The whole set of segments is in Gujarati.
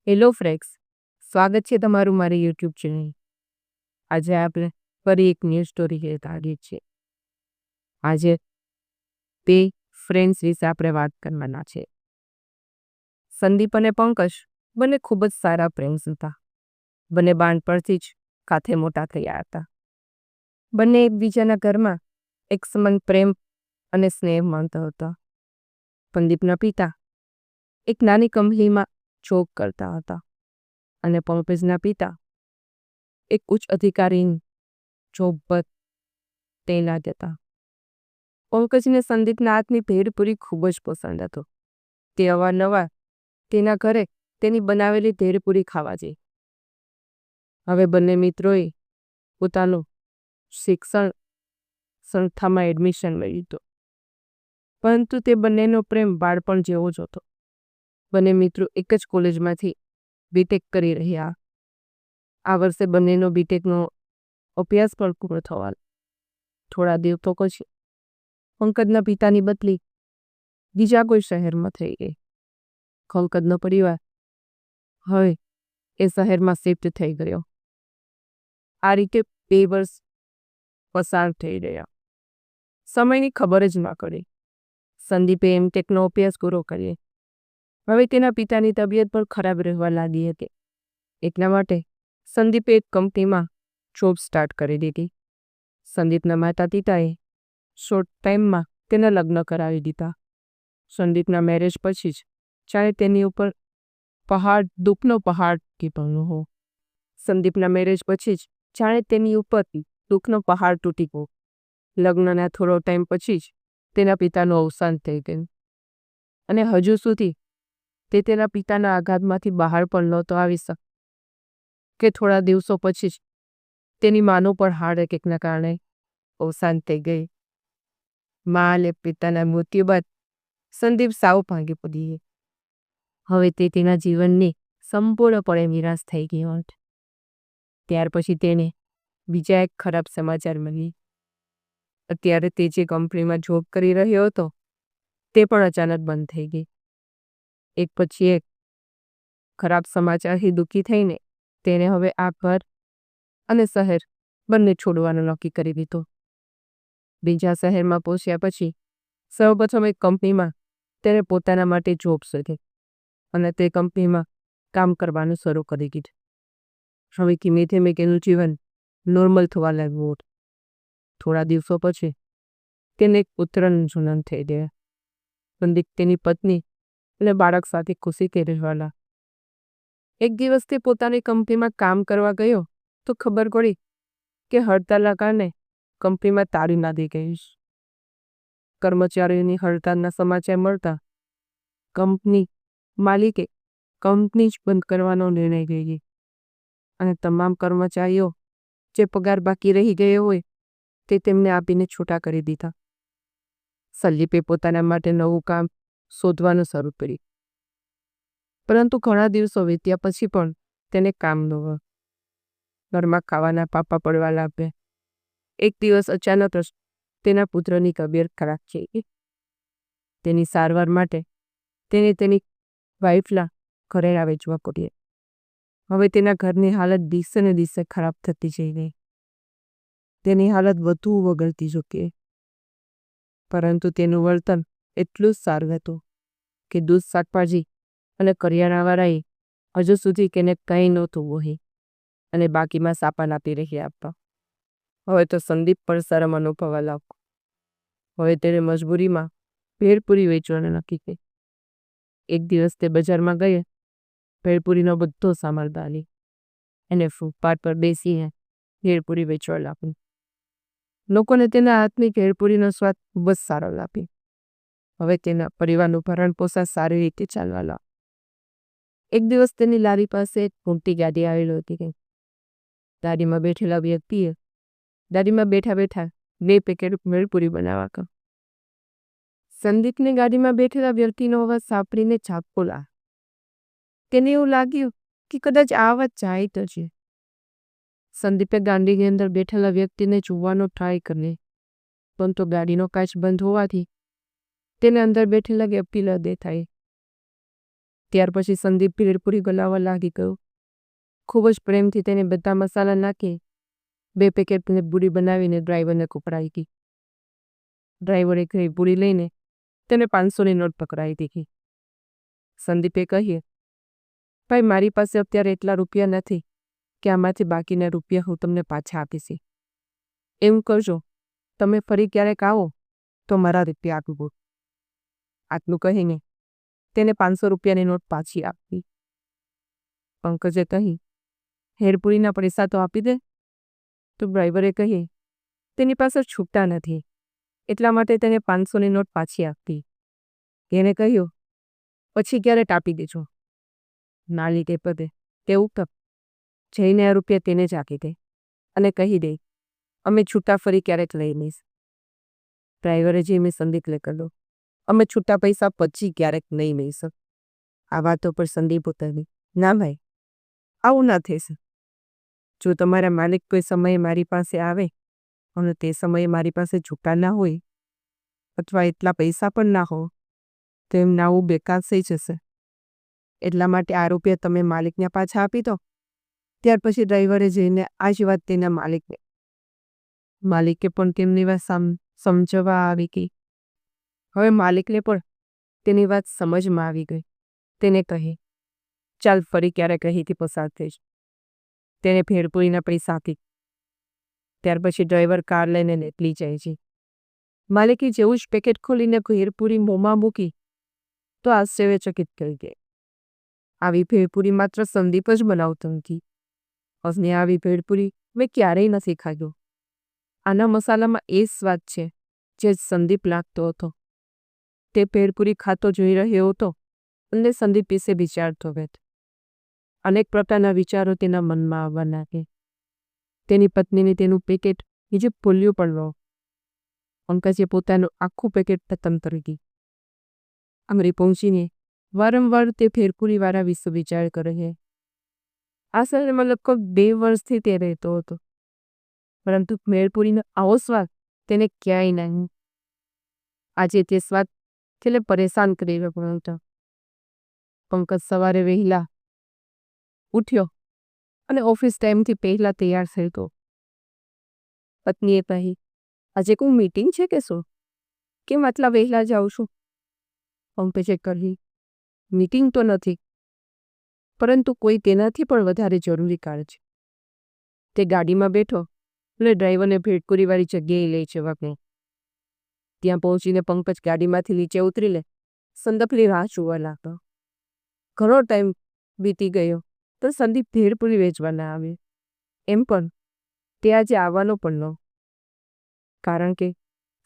હેલો ફ્રેન્ડ્સ, સ્વાગત છે તમારું મારી યુટ્યુબ ચેનલ. આજે આપણે ફરી એક ન્યૂ સ્ટોરી કહેતા આવીએ છીએ. આજે બે ફ્રેન્ડ્સ વિશે આપણે વાત કરવાના છે. સંદીપ અને પંકજ બંને ખૂબ જ સારા ફ્રેન્ડ્સ હતા. બંને બાળપણથી જ સાથે મોટા થયા હતા. બંને એકબીજાના ઘરમાં એક સમાન પ્રેમ અને સ્નેહ માનતા હતા. સંદીપના પિતા એક નાની કંપનીમાં જોબ કરતા હતા અને પંકજના પિતા એક ઉચ્ચ અધિકારીની જોબ પર તૈનાત હતા. પંકજને સંદીપના હાથની ભેળપૂરી ખૂબ જ પસંદ હતો. તે અવારનવાર તેના ઘરે તેની બનાવેલી ભેળપૂરી ખાવા જઈ. હવે બંને મિત્રોએ પોતાનું શિક્ષણ સંસ્થામાં એડમિશન મેળવ્યું હતું, પરંતુ તે બંનેનો પ્રેમ બાળપણ જેવો જ હતો. બંને મિત્રો એક જ કોલેજમાંથી બીટેક કરી રહ્યા. આ વર્ષે બંનેનો બીટેકનો અભ્યાસ પણ પૂરો થવાનો. થોડા દિવસો પછી પંકજના પિતાની બદલી બીજા કોઈ શહેરમાં થઈ ગઈ. પંકજનો પરિવાર હવે એ શહેરમાં શિફ્ટ થઈ ગયો. આ રીતે 2 વર્ષ પસાર થઈ રહ્યા. સમયની ખબર જ ન પડી. સંદીપે એમટેકનો અભ્યાસ પૂરો કર્યો. હવે તેના પિતાની તબિયત પણ ખરાબ રહેવા લાગી હતી. એટલા માટે સંદીપે એક કંપનીમાં જોબ સ્ટાર્ટ કરી દીધી. સંદીપના માતા પિતાએ શોર્ટ ટાઈમમાં તેના લગ્ન કરાવી દીધા. સંદીપના મેરેજ પછી જ જાણે તેની ઉપર દુઃખનો પહાડ ટીપણો હો. સંદીપના મેરેજ પછી જ જાણે તેની ઉપરથી દુઃખનો પહાડ તૂટી ગયો. લગ્નના થોડો ટાઈમ પછી જ તેના પિતાનું અવસાન થઈ ગયું અને હજુ સુધી તે તેના પિતાના આઘાતમાંથી બહાર પણ નહોતો આવી શક્યો કે થોડા દિવસો પછી જ તેની માનું પણ હાર્ટ એટેકના કારણે અવસાન થઈ ગઈ. મા અને પિતાના મૃત્યુ બાદ સંદીપ સાવ ભાંગી પડી. હવે તે તેના જીવનની સંપૂર્ણપણે નિરાશ થઈ ગયો હતો. ત્યાર પછી તેને બીજા એક ખરાબ સમાચાર મળ્યા. અત્યારે તે જે કંપનીમાં જોબ કરી રહ્યો હતો તે પણ અચાનક બંધ થઈ ગઈ. એક પછી એક ખરાબ સમાચારથી દુઃખી થઈને તેણે હવે આ ઘર અને શહેર બંને છોડવાનું નક્કી કરી દીધું. બીજા શહેરમાં પહોંચ્યા પછી સૌપ્રથમ એક કંપનીમાં તેણે પોતાના માટે જોબ શોધી અને તે કંપનીમાં કામ કરવાનું શરૂ કરી દીધું. હવે ધીમે ધીમે તેનું જીવન નોર્મલ થવા લાગ્યું. થોડા દિવસો પછી તેને એક પુત્રનો જન્મ થઈ ગયો. સંદીપ તેની પત્ની અને બાળક સાથે ખુશીથી રહેવાના. એક દિવસ તે પોતાની કંપનીમાં કામ કરવા ગયો તો ખબર પડી કે હડતાલના કારણે કંપનીમાં તાળી લાગી ગઈ. કર્મચારીઓની હડતાલના સમાચાર મળતા કંપની માલિકે કંપની જ બંધ કરવાનો નિર્ણય લીધો અને તમામ કર્મચારીઓ જે પગાર બાકી રહી ગયો હોય તે તેમને આપીને છૂટા કરી દીધા. સંદીપે પોતાના માટે નવું કામ શોધવાનું શરૂ કર્યું, પરંતુ ઘણા દિવસો વીત્યા પછી પણ તેને કામ ન મળ્યું. ઘરમાં ખાવાના પાપા પડવા લાગ્યા. એક દિવસ અચાનક જ તેના પુત્રની તબિયત ખરાબ થઈ ગઈ. તેની સારવાર માટે તેને તેની વાઈફના ઘરે વેચવા પડ્યા. હવે તેના ઘરની હાલત દિવસે ને દિવસે ખરાબ થતી જઈ રહી. તેની હાલત વધુ બગડતી જતી, પરંતુ તેનું વર્તન એટલું જ સારું હતું કે દૂધ, શાકભાજી અને કરિયાણાવાળાએ હજુ સુધી તેને કંઈ નહોતું બોહી અને બાકીમાં સાપાન આપી રહ્યા હતા. હવે તો સંદીપ પણ શરમ અનુભવવા લાગ્યો. હવે તેને મજબૂરીમાં ભેળપૂરી વેચવાનું નક્કી કર્યું. એક દિવસ તે બજારમાં ગઈ. ભેળપૂરીનો બધો સામાન લાવી અને ફૂટપાથ પર બેસીને ભેળપૂરી વેચવા લાગી. લોકોને તેના હાથની ભેળપૂરીનો સ્વાદ ખૂબ જ સારો લાગ્યો. હવે તેના પરિવારનું ભરણ પોષણ સારી રીતે ચાલવા લાગ્યું. એક દિવસ તેની લારી પાસે એક મોટી ગાડી આવેલી હતી. ગાડીમાં બેઠેલા વ્યક્તિએ ગાડીમાં બેઠા બેઠા 2 પેકેટ ભેળપૂરી બનાવવા કહ્યું. સંદીપને ગાડીમાં બેઠેલા વ્યક્તિનો અવાજ સાંભળીને ઝાપકો લાગ્યો. તેને એવું લાગ્યું કે કદાચ આ વાત જાય તો છે. સંદીપે ગાડીની અંદર બેઠેલા વ્યક્તિને જોવાનો ટ્રાય કર્યો, પરંતુ ગાડીનો કાચ બંધ હોવાથી તેને અંદર બેઠેલા વ્યક્તિ ન દેખાય. ત્યાર પછી સંદીપ ભેળપુરી ગલાવવા લાગી ગયો. ખૂબ જ પ્રેમથી તેને બધા મસાલા નાખી 2 પેકેટ પૂરી બનાવીને ડ્રાઈવરને ખવડાવી ગઈ. ડ્રાઈવરે કઈ પૂરી લઈને તેને 500ની નોટ પકડાવી દીધી. સંદીપે કહ્યું, ભાઈ, મારી પાસે અત્યારે એટલા રૂપિયા નથી કે આમાંથી બાકીના રૂપિયા હું તમને પાછા આપીશ. એમ કરજો, તમે ફરી ક્યારેક આવો તો મારા રૂપિયા આપજો. આટલું કહીને તેને 500 રૂપિયાની નોટ પાછી આપી. પંકજે કહી, ભેળપુરીના પૈસા તો આપી દે. તો ડ્રાઈવરે કહે, તેની પાસે છૂટા નથી, એટલા માટે તેને 500ની નોટ પાછી આપી. તેને કહ્યું, પછી ક્યારેક આપી દેજો. ના લીધે પદે તેવું કર, જઈને આ રૂપિયા તેને જ આપી દે અને કહી દે, અમે છૂટા ફરી ક્યારેક લઈ લઈશ. ડ્રાઈવરે જેમે સંદીપને કહ્યું, અમે છૂટા પૈસા પછી ક્યારેક નહીં લઈશું. આ વાતો પર સંદીપ ઉતરી, ના ભાઈ, આવું ના થશે. જો તમારા માલિક કોઈ સમયે મારી પાસે આવે અને તે સમયે મારી પાસે છૂટા ના હોય અથવા એટલા પૈસા પણ ના હોય તો એમ નાવું બેકાર થઈ જશે. એટલા માટે આ રૂપિયા તમે માલિકને પાછા આપી દો. ત્યાર પછી ડ્રાઈવરે જઈને આ જ વાત તેના માલિકે પણ તેમની વાત સમજવા આવી ગઈ. હવે માલિકને પણ તેની વાત સમજમાં આવી ગઈ. તેને કહે, ચાલ ફરી ક્યારેક અહીંથી પસાર થઈશ. તેને ભેળપુરીના પૈસા આપી. ત્યાર પછી ડ્રાઈવર કાર લઈને નીકળી જાય છે. માલિકે જેવું જ પેકેટ ખોલીને ભેળપુરી મોંમાં મૂકી તો આશ્ચર્યચકિત થઈ ગઈ. આવી ભેળપુરી માત્ર સંદીપ જ બનાવતો નથી. અને આવી ભેળપુરી મેં ક્યારેય નથી ખાધો. આના મસાલામાં એ સ્વાદ છે જે સંદીપ લાગતો હતો. તે ભેળપુરી ખાતો જોઈ રહ્યો હતો અને સંદીપ વિશે વિચારતો હતો. અનેક પ્રકારના વિચારો તેના મનમાં આવવા લાગે. તેની પત્નીને તેનું પેકેટ નીચે ભૂલ્યું પણ ન. પંકજે પોતાનું આખું પેકેટ ખતમ કરી દીધું. અમરી પહોંચીને વારંવાર તે ભેળપુરીવાળા વિશે વિચાર કરે. આ શહેરમાં લગભગ 2 વર્ષથી તે રહેતો હતો, પરંતુ ભેળપુરીનો આવો સ્વાદ તેને ક્યાંય નહીં. આજે તે સ્વાદ તેને પરેશાન કરી રહ્યો હતો. પંકજ સવારે વહેલા ઉઠ્યો અને ઓફિસ ટાઈમથી પહેલા તૈયાર થઈ ગયો. પત્નીએ કહી, આજે કોઈ મીટિંગ છે કે શું? કેમ આટલા વહેલા જાઉં છું? પંકજે કહી, મીટિંગ તો નથી, પરંતુ કોઈ તેનાથી પણ વધારે જરૂરી કાર્ય છે. તે ગાડીમાં બેઠો અને ડ્રાઈવરને ભેળપુરીવાળી જગ્યાએ લઈ જવા ગયો. ત્યાં પહોંચીને પંકજ ગાડીમાંથી નીચે ઉતરી લે સંદીપની રાહ જોવા લાગ્યો. ઘણો ટાઈમ વીતી ગયો તો સંદીપ ભેળપુરી વેચવાના આવે. એમ પણ તે આજે આવવાનો પણ ન, કારણ કે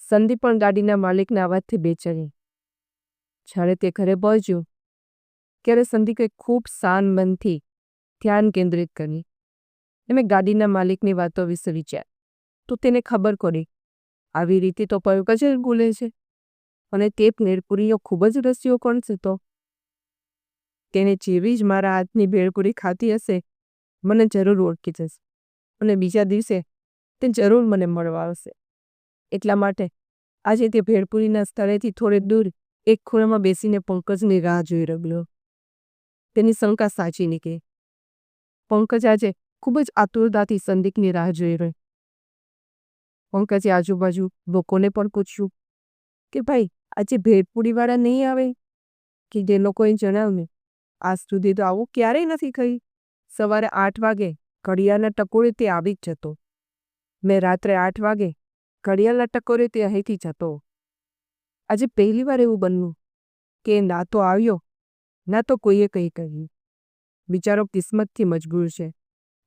સંદીપ પણ ગાડીના માલિકના અવાજથી બેચેની. જ્યારે તે ઘરે પહોંચ્યો ત્યારે સંદીપે ખૂબ શાંત મનથી ધ્યાન કેન્દ્રિત કરી અને ગાડીના માલિકની વાતો વિશે વિચાર. તો તેને ખબર પડી, આવી રીતે તો પંકજ જ બોલે છે અને તે ભેળપુરીઓ ખૂબ જ રસિયો કોણ છે. તો તેને જેવી જ મારા હાથની ભેળપુરી ખાતી હશે મને જરૂર ઓળખી જશે અને બીજા દિવસે તે જરૂર મને મળવા આવશે. એટલા માટે આજે તે ભેળપુરીના સ્થળેથી થોડે દૂર એક ખૂણામાં બેસીને પંકજની રાહ જોઈ રહ્યો. તેની શંકા સાચી નીકળી. પંકજ આજે ખૂબ જ આતુરતાથી સંદીપની રાહ જોઈ રહ્યો. પંકજે આજુબાજુ લોકોને પણ પૂછ્યું કે ભાઈ, આજે ભેળપુરીવાળા નહીં આવે? કે જે લોકોએ જણાવ્યું, આજ સુધી તો આવું ક્યારેય નથી કહી. સવારે 8 વાગે ઘડિયાળના ટકોરે તે આવી જ જતો. મેં રાત્રે 8 વાગે ઘડિયાળના ટકોરે તે અહીંથી જતો. આજે પહેલી વાર એવું બન્યું કે ના તો આવ્યો ના તો કોઈએ કંઈ કહ્યું. બિચારો કિસ્મતથી મજબૂર છે.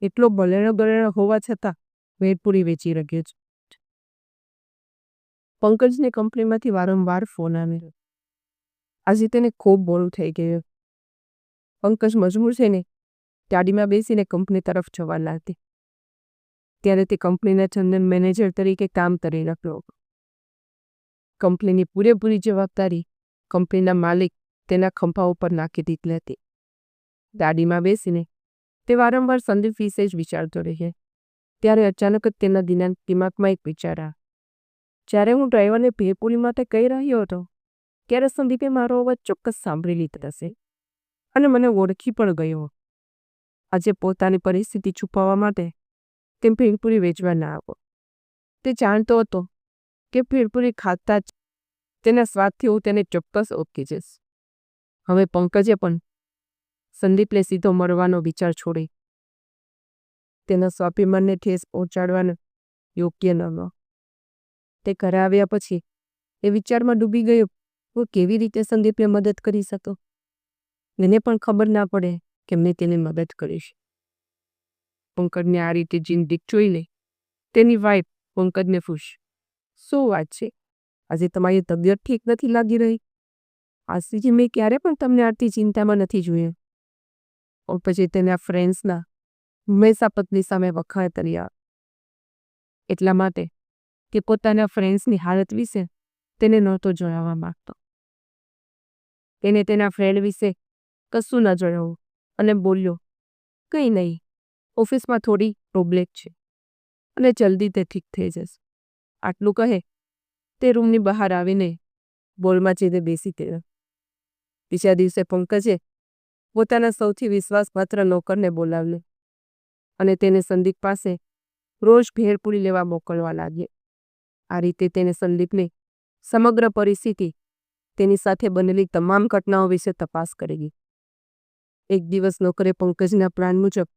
એટલો બલેણો હોવા છતાં ભેળપુરી વેચી રહ્યો છે. પંકજને કંપનીમાંથી વારંવાર ફોન આવ્યો. આજે તેને ખૂબ મોડું થઈ ગયું. પંકજ મજબૂર છે ને ગાડીમાં બેસીને કંપની તરફ જવા લાગી. ત્યારે તે કંપનીના જનરલ મેનેજર તરીકે કામ કરી રહ્યો. કંપનીની પૂરેપૂરી જવાબદારી કંપનીના માલિક તેના ખંભા ઉપર નાખી દીધી હતી. ગાડીમાં બેસીને તે વારંવાર સંદીપ વિશે જ વિચારતો રહે. ત્યારે અચાનક જ તેના દિમાગમાં એક વિચાર આવ્યો. જ્યારે હું ડ્રાઈવરને ભેળપુરી માટે કહી રહ્યો હતો ત્યારે સંદીપે મારો અવાજ ચોક્કસ સાંભળી લીધો હશે. અને મને ઓળખી પણ ગયો. આજે પોતાની પરિસ્થિતિ છુપાવવા માટે તે ભેળપુરી વેચવા ના આવ્યો. તે જાણતો હતો કે ભેળપુરી ખાતા જ તેના સ્વાદથી હું તેને ચોક્કસ ઓળખી જઈશ. હવે પંકજે પણ સંદીપને સીધો મળવાનો વિચાર છોડી તેના સ્વાભિમાનને ઠેસ પહોંચાડવાનો યોગ્ય ન હતો. તે ઘરે આવ્યા પછી એ વિચારમાં ડૂબી ગયો, હું કેવી રીતે સંદીપને મદદ કરી શકતો. એને પણ ખબર ના પડે કે મેં તેની મદદ કરીશ. પંકજને આ રીતે જિંદગી જોઈને તેની વાઈફ પંકજને પૂછ, શું વાત છે? આજે તમારી તબિયત ઠીક નથી લાગી રહી. આજથી મેં ક્યારે પણ તમને આટલી ચિંતામાં નથી જોયા. પછી તેના ફ્રેન્ડ્સના હંમેશા પત્ની સામે વખાણ કર્યા. એટલા માટે તે પોતાના ફ્રેન્ડ્સની હાલત વિશે તેને નહોતો જણાવવા માંગતો. તેને તેના ફ્રેન્ડ વિશે કશું ન જણાવ્યું અને બોલ્યો, કંઈ નહીં, ઓફિસમાં થોડી પ્રોબ્લેમ છે અને જલ્દી તે ઠીક થઈ જશે. આટલું કહે તે રૂમની બહાર આવીને બોલમાં જઈને બેસી ગયો. બીજા દિવસે પંકજે પોતાના સૌથી વિશ્વાસપાત્ર નોકરને બોલાવ્યો અને તેને સંદીપ પાસે રોજ ભેળપુરી લેવા મોકલવા લાગ્યો. આ રીતે તેને સંદીપને સમગ્ર પરિસ્થિતિ, તેની સાથે બનેલી તમામ ઘટનાઓ વિશે તપાસ કરી. એક દિવસ નોકરે પંકજના પ્લાન મુજબ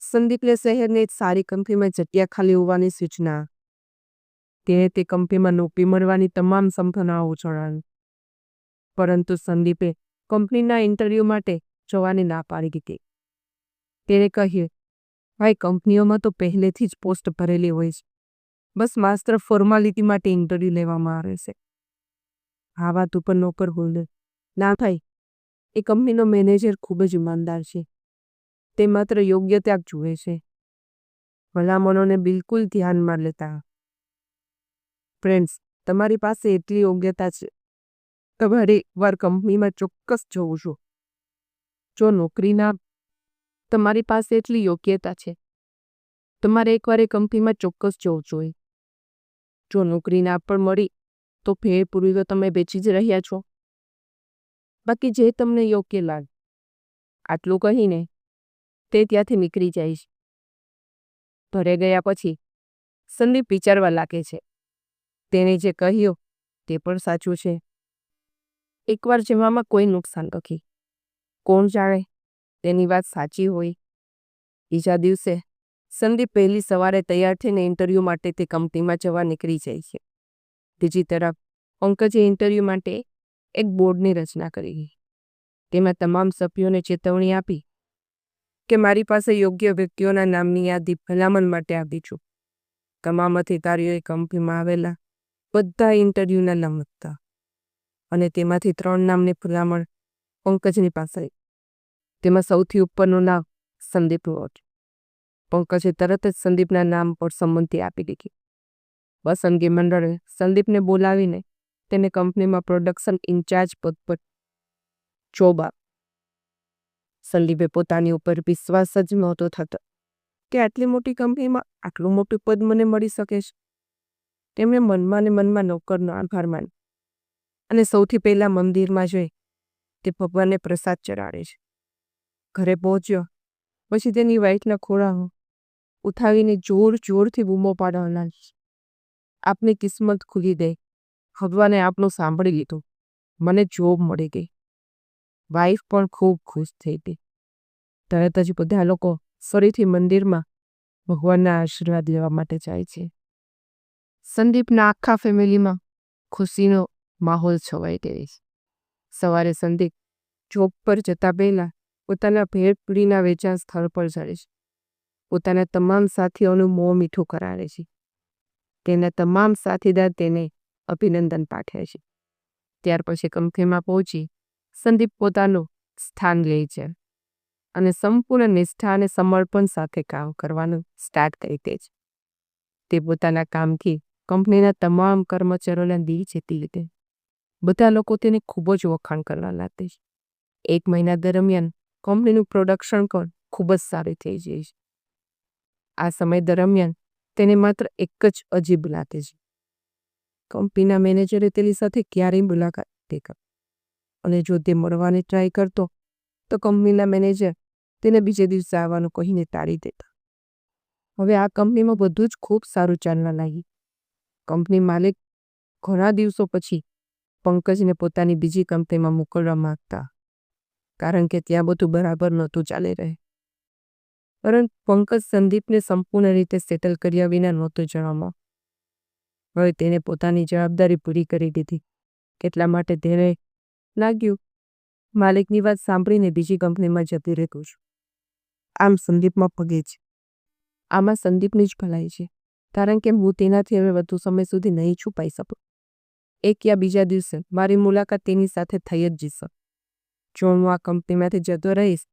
સંદીપને શહેરની એક સારી કંપનીમાં જગ્યા ખાલી હોવાની સૂચના. તેણે તે કંપનીમાં નોકરી મળવાની તમામ સંભાવનાઓ જણાવી. પરંતુ સંદીપે કંપનીના ઇન્ટરવ્યૂ માટે જવાની ના પાડી દીધી. તેણે કહ્યું, ભાઈ, કંપનીઓમાં તો પહેલેથી જ પોસ્ટ ભરેલી હોય છે. બસ માત્ર ફોર્માલિટી માટે ઇન્ટરવ્યૂ લેવામાં આવે છે. આ વાત ઉપર નોકર બોલ્યો, ના ભાઈ, એ કંપનીનો મેનેજર ખૂબ જ ઈમાનદાર છે. તે માત્ર યોગ્યતા જ જુએ છે, ભલામણોને બિલકુલ ધ્યાનમાં લેતા. ફ્રેન્ડ્સ, તમારી પાસે એટલી યોગ્યતા છે, તમારે એકવાર કંપનીમાં ચોક્કસ જવું છું. જો નોકરીના તમારી પાસે એટલી યોગ્યતા છે, તમારે એકવાર એ કંપનીમાં ચોક્કસ જવું જોઈએ. જો નોકરી ના પણ મળી તો ભેળપુરી તો તમે વેચી જ રહ્યા છો. બાકી જે તમને યોગ્ય લાગે. આટલું કહીને તે ત્યાંથી નીકળી જાય છે. ઘરે ગયા પછી સંદીપ વિચારવા લાગે છે, તેણે જે કહ્યું તે પણ સાચું છે. એકવાર જવામાં કોઈ નુકસાન નથી. કોણ જાણે તેની વાત સાચી હોય. બીજા દિવસે સંદીપ પહેલી સવારે તૈયાર થઈને ઇન્ટરવ્યૂ માટે તે કંપનીમાં જવા નીકળી જાય છે. બીજી તરફ પંકજે ઇન્ટરવ્યૂ માટે એક બોર્ડની રચના કરી. તેમાં તમામ સભ્યોને ચેતવણી આપી કે મારી પાસે યોગ્ય વ્યક્તિઓના નામની યાદી ભલામણ માટે આપી છું. તમામ અધિકારીઓએ કંપનીમાં આવેલા બધા ઇન્ટરવ્યૂના નામ હતા અને તેમાંથી 3 નામની ભલામણ પંકજની પાસે. તેમાં સૌથી ઉપરનું નામ સંદીપનું હતું. પંકજે તરત જ સંદીપના નામ પર સંમતિ આપી દીધી. પસંદગી મંડળે સંદીપને બોલાવીને તેને કંપનીમાં પ્રોડક્શન ઇન્ચાર્જ પદ પર જોબ આપી. સંદીપે પોતાની ઉપર વિશ્વાસ જ નહોતો થતો કે આટલી મોટી કંપનીમાં આટલું મોટું પદ મને મળી શકે છે. તેમણે મનમાં ને મનમાં નોકરનો આભાર માન્યો અને સૌથી પહેલા મંદિરમાં જઈ તે ભગવાનને પ્રસાદ ચડાવે છે. ઘરે પહોંચ્યો પછી તેની વાઈફના ખોળામાં ઉઠાવીને જોર જોરથી બૂમો પાડવા લાગી, આપની કિસ્મત ખુલી ગઈ, ભગવાને આપનું સાંભળી લીધું, મને જોબ મળી ગઈ. વાઈફ પણ ખૂબ ખુશ થઈ ગઈ. તરત જ બધા લોકો ફરીથી મંદિરમાં ભગવાનના આશીર્વાદ લેવા માટે જાય છે. સંદીપના આખા ફેમિલીમાં ખુશીનો માહોલ છવાઈ ગયો છે. સવારે સંદીપ જોબ પર જતા પહેલા પોતાના ભેળપુરીના વેચાણ સ્થળ પર જાય છે. પોતાના તમામ સાથીઓનું મોં મીઠું કરાવે છે. તેના તમામ સાથીદાર તેને અભિનંદન પાઠવે છે. ત્યાર પછી કંપનીમાં પહોંચી સંદીપ પોતાનું સ્થાન લે છે અને સંપૂર્ણ નિષ્ઠા અને સમર્પણ સાથે કામ કરવાનું સ્ટાર્ટ કરી દે છે. તે પોતાના કામથી કંપનીના તમામ કર્મચારીઓના દિલ જીતી લીધે. બધા લોકો તેને ખૂબ જ વખાણ કરવા લાગે છે. 1 મહિના દરમિયાન કંપનીનું પ્રોડક્શન પણ ખૂબ જ સારું થઈ જાય છે. આ સમય દરમિયાન તેને માત્ર એક જ અજીબ લાગે છે. કંપનીના મેનેજરે તેની સાથે ક્યારેય મુલાકાત નહીં કરી અને જો તે મળવાની ટ્રાય કરતો તો કંપનીના મેનેજર તેને બીજે દિવસે આવવાનું કહીને ટાળી દેતા. હવે આ કંપનીમાં બધું જ ખૂબ સારું ચાલવા લાગ્યું. કંપની માલિક ઘણા દિવસો પછી પંકજને પોતાની બીજી કંપનીમાં મોકલવા માંગતા, કારણ કે ત્યાં બધું બરાબર નહોતું ચાલી રહે. પરંતુ પંકજ સંદીપને સંપૂર્ણ રીતે સેટલ કર્યા વિના નહોતું જવામાં. હવે તેને પોતાની જવાબદારી પૂરી કરી દીધી. એટલા માટે તેને લાગ્યું માલિકની વાત સાંભળીને બીજી કંપનીમાં જતી રહેતું છું. આમ સંદીપમાં પગે છે. આમાં સંદીપની જ ભલાઈ છે, કારણ કે હું તેનાથી હવે વધુ સમય સુધી નહીં છુપાઈ શકું. એક યા બીજા દિવસે મારી મુલાકાત તેની સાથે થઈ જ જશે. જો હું આ કંપનીમાંથી જતો રહીશ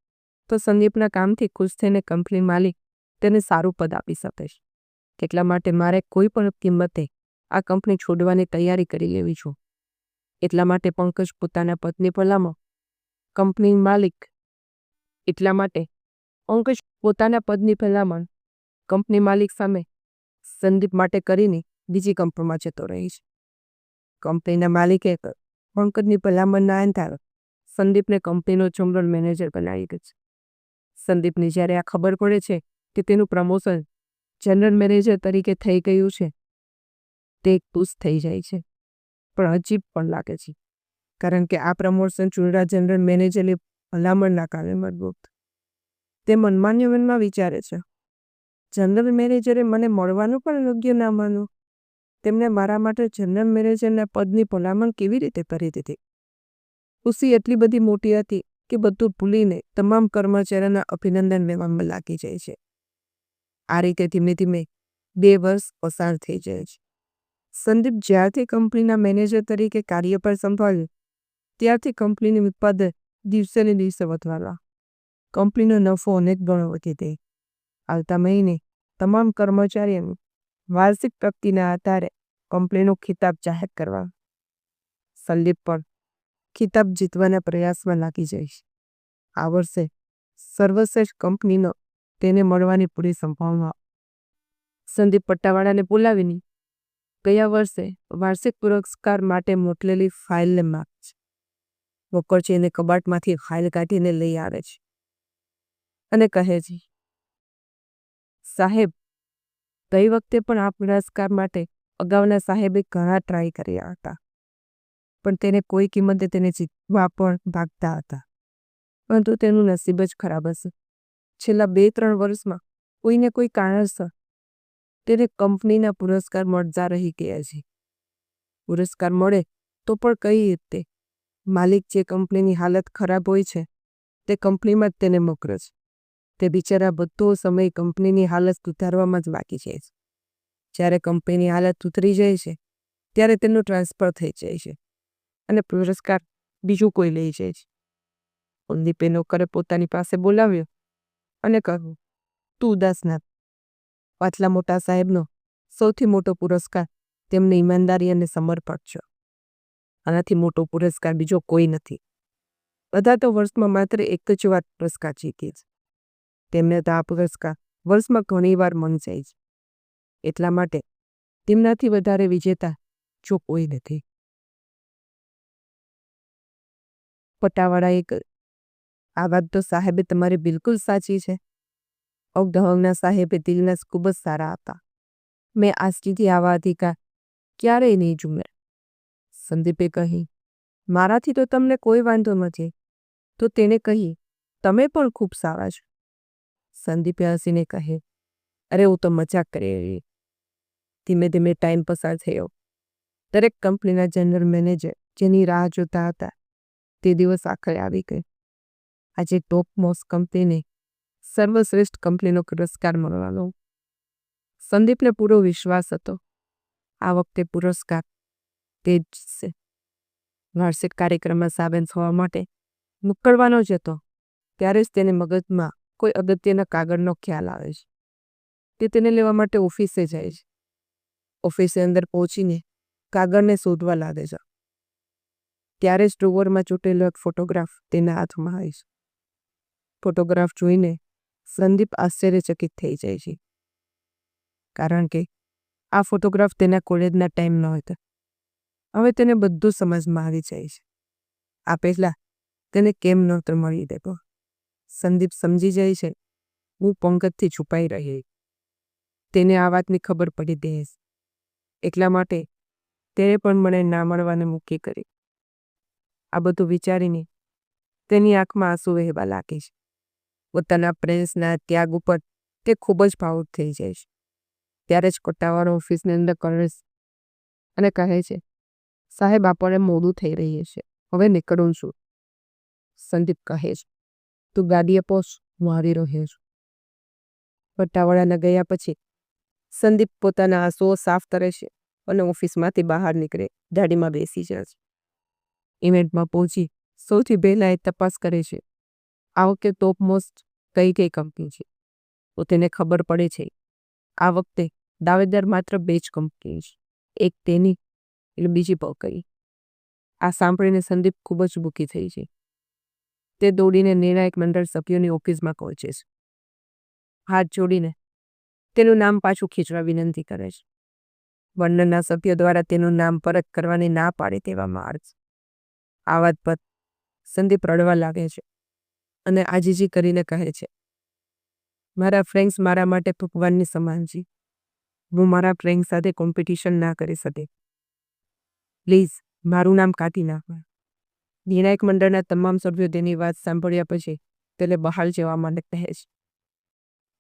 તો સંદીપના કામથી ખુશ થઈને કંપની માલિક તેને સારું પદ આપી શકે છે. એટલા માટે મારે કોઈ પણ કિંમતે આ કંપની છોડવાની તૈયારી કરી લેવી છું. એટલા માટે પંકજ પોતાના પત્ની ભલામણ કંપની માલિક સામે સંદીપ માટે કરીને બીજી કંપનીમાં જતો રહી છે. કંપનીના માલિકે પંકજની ભલામણના આધારે સંદીપને કંપનીનો જનરલ મેનેજર બનાવી ગયો છે. સંદીપને જ્યારે આ ખબર પડે છે કે તેનું પ્રમોશન જનરલ મેનેજર તરીકે થઈ ગયું છે, તે ખુશ થઈ જાય છે, પણ અજીબ પણ લાગે છે, કારણ કે આ પ્રમોશન ચૂંટાયેલા જનરલ મેનેજરની ભલામણના કારણે મળ્યું. તે મનમાં વિચારે છે, જનરલ મેનેજરે મને મળવાનું પણ યોગ્ય ના માન્યું. તેમને મારા માટે જનરલ મેનેજરના પદની ભલામણ કેવી રીતે કરી દીધી? ખુશી એટલી બધી મોટી હતી કે બધું ભૂલીને તમામ કર્મચારીઓના અભિનંદન લેવામાં લાગી જાય છે. આ રીતે ધીમે ધીમે 2 વર્ષ પસાર થઈ જાય છે. સંદીપ જ્યારથી કંપનીના મેનેજર તરીકે કાર્યભાર સંભાળ્યો ત્યારથી કંપનીનું ઉત્પાદન દિવસે ને દિવસે વધવા લાગ્યું. કંપનીનો નફો અનેક ગણો વધી ગયો. આવતા મહિને તમામ કર્મચારીઓની વાર્ષિક પ્રગતિના આધારે કંપનીનો ખિતાબ જાહેર કરવા. સંદીપ પણ ખિતાબ જીતવાના પ્રયાસમાં લાગી જાય છે. આ વર્ષે સર્વશ્રેષ્ઠ કંપનીનો તેને મળવાની પૂરી સંભાવના. સંદીપ પટ્ટાવાળાને બોલાવીને ગયા વર્ષે વાર્ષિક પુરસ્કાર માટે મોકલેલી ફાઇલને માગે છે. વકરજી એને કબાટમાંથી ફાઇલ કાઢીને લઈ આવે છે અને કહે છે, સાહેબ, ગઈ વખતે પણ આ પુરસ્કાર માટે અગાઉના સાહેબે ઘણા ટ્રાય કર્યા હતા, પણ તેને કોઈ કિંમતે તેને જીતવા પણ ભાગતા હતા, પરંતુ તેનું નસીબ જ ખરાબ હશે. છેલ્લા 2-3 વર્ષમાં કોઈને કોઈ કારણસર તેને કંપનીના પુરસ્કાર મળતા રહી ગયા છે. પુરસ્કાર મળે તો પણ કઈ રીતે? માલિક જે કંપનીની હાલત ખરાબ હોય છે તે કંપનીમાં જ તેને મોકલે છે. તે બિચારા બધો સમય કંપનીની હાલત સુધારવામાં જ બાકી જાય છે. જ્યારે કંપનીની હાલત સુધરી જાય છે ત્યારે તેનું ટ્રાન્સફર થઈ જાય છે અને પુરસ્કાર બીજું કોઈ લઈ જાય છે. સંદીપે નોકરે પોતાની પાસે બોલાવ્યો અને કહ્યું, તું ઉદાસ ના. આટલા મોટા સાહેબનો સૌથી મોટો પુરસ્કાર તેમની ઈમાનદારી અને સમર્પણ છે. આનાથી મોટો પુરસ્કાર બીજો કોઈ નથી. બધા તો વર્ષમાં માત્ર એક જ વાર પુરસ્કાર જીતે છે. તેમને તો આ પુરસ્કાર વર્ષમાં ઘણી વાર મળી જાય છે. એટલા માટે તેમનાથી વધારે વિજેતા જો કોઈ નથી. પટ્ટાવાળાએ કહ્યું, આ વાત તો સાહેબે તમારી બિલકુલ સાચી છે. અવધવના સાહેબે દિલના ખૂબ જ સારા હતા. મેં આજથી આવા અધિકાર ક્યારેય નહીં જુમ્યા. સંદીપે કહી, મારાથી તો તમને કોઈ વાંધો નથી. તો તેને કહી, તમે પણ ખૂબ સારા છો. સંદીપે હસીને કહે, અરે હું તો મજાક કરી રહી. ધીમે ધીમે ટાઈમ પસાર થયો. દરેક કંપનીના જનરલ મેનેજર જેની રાહ જોતા હતા તે દિવસ આખરે આવી ગયો. આજે ટોપ મોસ્ટ કંપનીને સર્વશ્રેષ્ઠ કંપનીનો પુરસ્કાર મળવાનો. સંદીપને પૂરો વિશ્વાસ હતો આ વખતે પુરસ્કાર તે જ છે. વાર્ષિક કાર્યક્રમમાં સામેલ થવા માટે મોકલવાનો જ હતો ત્યારે જ તેને મગજમાં કોઈ અગત્યના કાગળનો ખ્યાલ આવે છે. તે તેને લેવા માટે ઓફિસે જાય છે. ઓફિસે અંદર પહોંચીને કાગળને શોધવા લાગે છે. ત્યારે જ ડ્રોવરમાં ચોટેલો એક ફોટોગ્રાફ તેના હાથમાં આવે છે. ફોટોગ્રાફ જોઈને સંદીપ આશ્ચર્યચકિત થઈ જાય છે, કારણ કે આ ફોટોગ્રાફ તેના કોલેજના ટાઈમનો હતો. હવે તેને બધું સમજમાં આવી જાય છે. આ પહેલાં તેને કેમ નહોતો મળી દેતો. સંદીપ સમજી જાય છે હું પંકજથી છુપાઈ રહી. તેને આ વાતની ખબર પડી દે એટલા માટે તેણે પણ મને ના મળવાને મૂકી કરી. આ બધું વિચારીને તેની આંખમાં આંસુ વહેવા લાગે છે. પોતાના પ્રેન્સના ત્યાગ ઉપર તે ખૂબ જ ભાવુક થઈ જાય છે. ત્યારે જ કોટાવાળો ઓફિસની અંદર કરે અને કહે છે, સાહેબ આપણને મોડું થઈ રહ્યું છે, હવે નીકળું છું. સંદીપ કહે છે, તું ગાડીએ પહોંચ, હું આવી રહ્યો છું. કોટાવાળાને ગયા પછી સંદીપ પોતાના આંસુઓ સાફ કરે છે અને ઓફિસમાંથી બહાર નીકળે ગાડીમાં બેસી જાય છે. ઇવેન્ટમાં પહોંચી સૌથી પહેલાં એ તપાસ કરે છે આ વખતે ટોપ મોસ્ટ કઈ કઈ કંપની છે. તો તેને ખબર પડે છે આ વખતે દાવેદાર માત્ર 2 જ કંપની છે, એક તેની એટલે બીજી કઈ. આ સાંભળીને સંદીપ ખૂબ જ દુઃખી થઈ છે. તે દોડીને નિર્ણાયક મંડળ સભ્યોની ઓફિસમાં પહોંચે છે. હાથ જોડીને તેનું નામ પાછું ખીચવા વિનંતી કરે છે. મંડળના સભ્યો દ્વારા તેનું નામ પરત કરવાની ના પાડે તેવામાં આવે છે. આ વાત પર સંદીપ રડવા લાગે છે અને આજીજી કરીને કહે છે, મારા ફ્રેન્ડ્સ મારા માટે ભગવાનની સમાન છે. હું મારા ફ્રેન્ડ સાથે કોમ્પિટિશન ના કરી શકે. પ્લીઝ મારું નામ કાઢી નાખો. નિર્ણાયક મંડળના તમામ સભ્યો તેની વાત સાંભળ્યા પછી તેને બહાર જવા માટે કહે છે.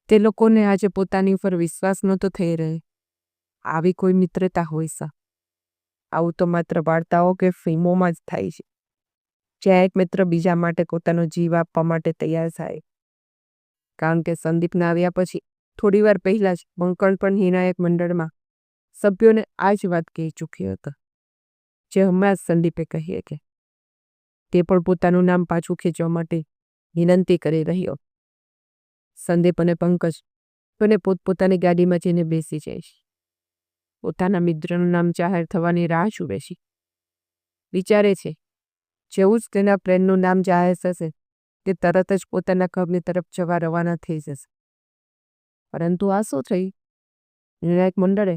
તે લોકોને આજે પોતાની ઉપર વિશ્વાસ નહોતો થઈ રહ્યો. આવી કોઈ મિત્રતા હોય છે? આવું તો માત્ર વાર્તાઓ કે ફિલ્મોમાં જ થાય છે, જ્યાં એક મિત્ર બીજા માટે પોતાનો જીવ આપવા માટે તૈયાર થાય. કારણ કે સંદીપના આવ્યા પછી થોડી વાર પહેલાં જ બંકળ પણ નિર્ણાયક મંડળમાં સભ્યોને આ જ વાત કહી ચૂક્યો હતો, જે હમણાં જ સંદીપે કહીએ કે તે પણ પોતાનું નામ પાછું ખેંચવા માટે વિનંતી કરી રહ્યો. સંદીપ અને પંકજ બંને પોતપોતાની ગાડીમાં જઈને બેસી જાય છે. પોતાના મિત્રનું નામ જાહેર થવાની રાહ જુએ છે. વિચારે છે જેવું જ તેના ફ્રેન્ડનું નામ જાહેર થશે તે તરત જ પોતાના ઘરની તરફ જવા રવાના થઈ જશે. પરંતુ આ શું થયું? નિર્ણાયક મંડળે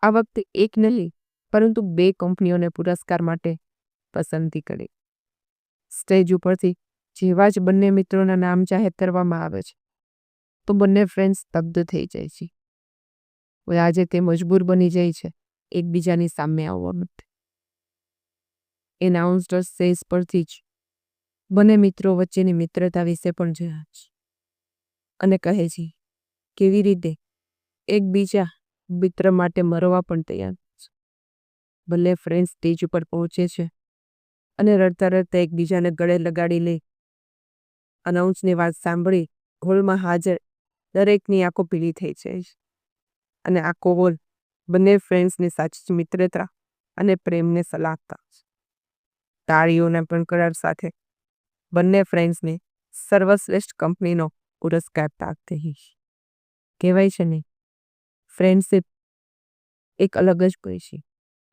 આ વખતે એક નહીં પરંતુ 2 કંપનીઓને પુરસ્કાર માટે પસંદગી કરી. સ્ટેજ ઉપરથી જેવા જ બંને મિત્રોના નામ જાહેર કરવામાં આવે છે તો બંને ફ્રેન્ડ્સ સ્તબ્ધ થઈ જાય છે. આજે તે મજબૂર બની જાય છે એકબીજાની સામે આવવા માટે. એનાઉન્સર સ્ટેજ પરથી જ બંને મિત્રો વચ્ચેની મિત્રતા વિશે પણ જણાવે છે અને કહે છે કેવી રીતે એકબીજા મિત્ર માટે મરવા પણ તૈયાર છે. બંને ફ્રેન્ડ્સ સ્ટેજ ઉપર પહોંચે છે અને રડતા રડતા એકબીજાને ગળે લગાડી લે. અનાઉન્સની વાત સાંભળી હોલમાં હાજર દરેકની આંખો પીળી થઈ જાય છે અને આખો હોલ બંને ફ્રેન્ડ્સની સાચી મિત્રતા અને પ્રેમને સલાહતા છે. તાળીઓના પણ કરાર સાથે બંને ફ્રેન્ડ્સને સર્વશ્રેષ્ઠ કંપનીનો પુરસ્કાર પ્રાપ્ત થઈ. કહેવાય છે ને, ફ્રેન્ડશિપ એક અલગ જ હોય છે.